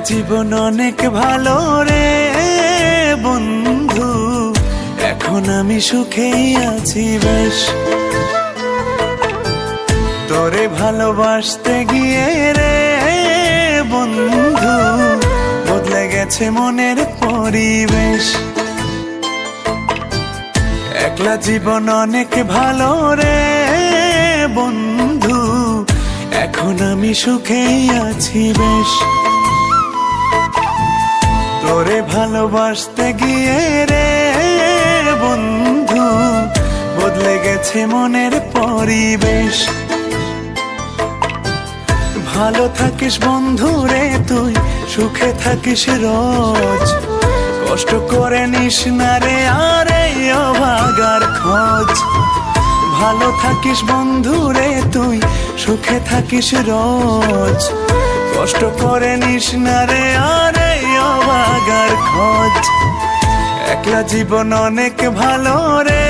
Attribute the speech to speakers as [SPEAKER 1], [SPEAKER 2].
[SPEAKER 1] জীবন অনেক ভালো রে বন্ধু, এখন আমি সুখেই আছি বেশ। তোরে ভালোবাসতে গিয়ে রে বন্ধু, বদলে গেছে মনের পরিবেশ। একলা জীবন অনেক ভালো রে বন্ধু, এখন আমি সুখেই আছি বেশ। তোরে ভালোবাসতে গিয়ে রে বন্ধু, বদলে গেছে মনের পরিবেশ। ভালো থাকিস বন্ধু রে তুই, সুখে থাকিস রোজ, কষ্ট করে নিস না রে আর এই অভাগার খোঁজ। ভালো থাকিস বন্ধু রে তুই, সুখে থাকিস রোজ, কষ্ট করে নিস না রে আর এই অভাগার খোঁজ। একলা জীবন অনেক ভালো রে